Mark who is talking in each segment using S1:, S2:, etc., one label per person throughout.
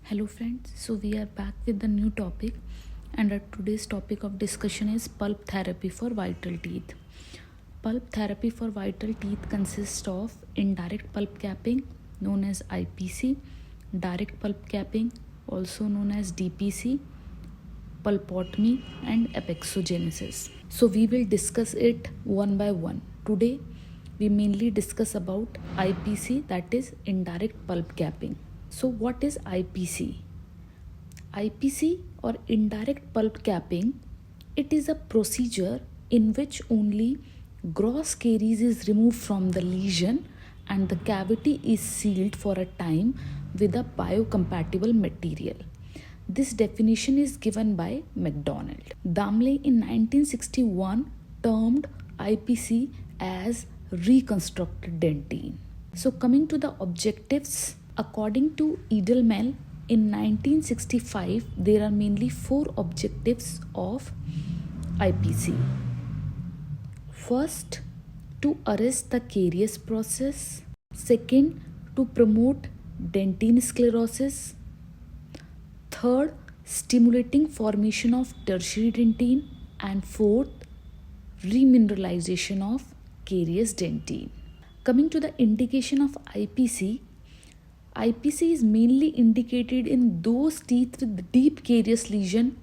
S1: Hello friends, so we are back with the new topic, and our today's topic of discussion is pulp therapy for vital teeth. Pulp therapy for vital teeth consists of indirect pulp capping known as IPC, direct pulp capping also known as DPC, pulpotomy and apexogenesis. So we will discuss it one by one. Today we mainly discuss about IPC, that is indirect pulp capping. So what is IPC? IPC or indirect pulp capping, it is a procedure in which only gross caries is removed from the lesion and the cavity is sealed for a time with a biocompatible material. This definition is given by McDonald. Damle in 1961 termed IPC as reconstructed dentin. So coming to the objectives, according to Edelman in 1965, there are mainly 4 objectives of IPC. First, to arrest the carious process. Second, to promote dentin sclerosis. Third, stimulating formation of tertiary dentin. And fourth, remineralization of carious dentin. Coming to the indication of IPC, IPC is mainly indicated in those teeth with deep carious lesion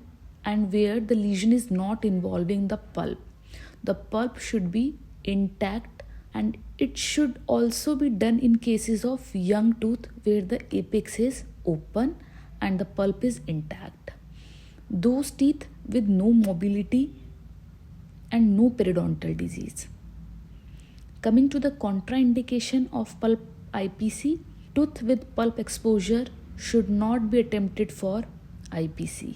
S1: and where the lesion is not involving the pulp. The pulp should be intact, and it should also be done in cases of young tooth where the apex is open and the pulp is intact. Those teeth with no mobility and no periodontal disease. Coming to the contraindication of pulp IPC, tooth with pulp exposure should not be attempted for IPC.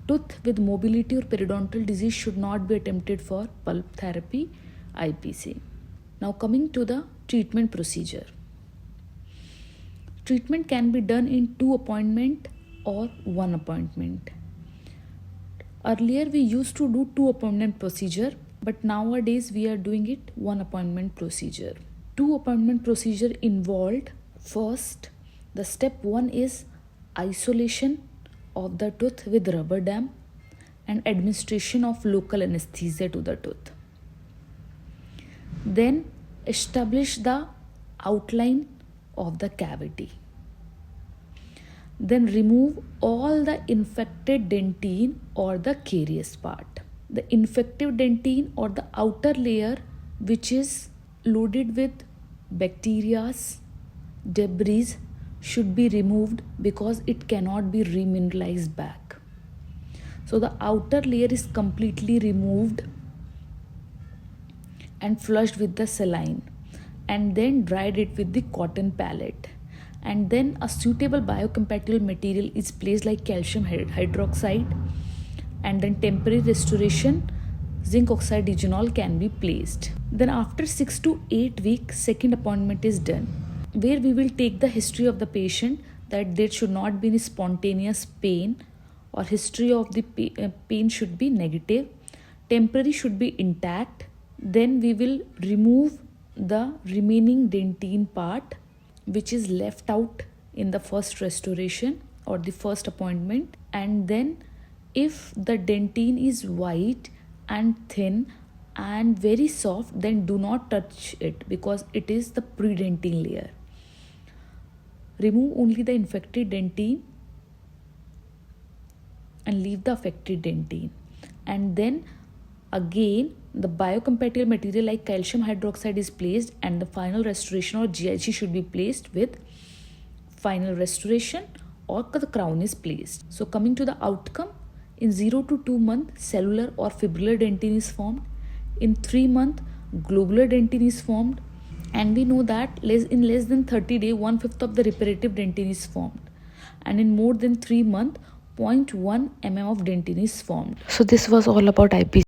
S1: Tooth with mobility or periodontal disease should not be attempted for pulp therapy IPC. Now coming to the treatment procedure. Treatment can be done in 2 appointments or 1 appointment. Earlier we used to do 2 appointment procedure, but nowadays we are doing it 1 appointment procedure. 2 appointment procedure involved, first, the step 1 is isolation of the tooth with rubber dam and administration of local anesthesia to the tooth. Then establish the outline of the cavity. Then remove all the infected dentin or the carious part. The infective dentin or the outer layer which is loaded with bacteria, debris, should be removed because it cannot be remineralized back. So the outer layer is completely removed and flushed with the saline, and then dried it with the cotton pallet, and then a suitable biocompatible material is placed like calcium hydroxide, and then temporary restoration zinc oxide digenol can be placed. Then after 6 to 8 weeks, second appointment is done, where we will take the history of the patient, that there should not be any spontaneous pain or history of the pain should be negative. Temporary should be intact. Then we will remove the remaining dentin part which is left out in the first restoration or the first appointment. And then if the dentin is white and thin and very soft, then do not touch it because it is the predentin layer. Remove only the infected dentin and leave the affected dentin. And then again the biocompatible material like calcium hydroxide is placed, and the final restoration or GIC should be placed with final restoration, or the crown is placed. So coming to the outcome, in 0 to 2 months cellular or fibrillar dentin is formed. In 3 months globular dentin is formed, and we know that in less than 30 days 1/5 of the reparative dentin is formed, and in more than 3 months 0.1 mm of dentin is formed. So this was all about IPC.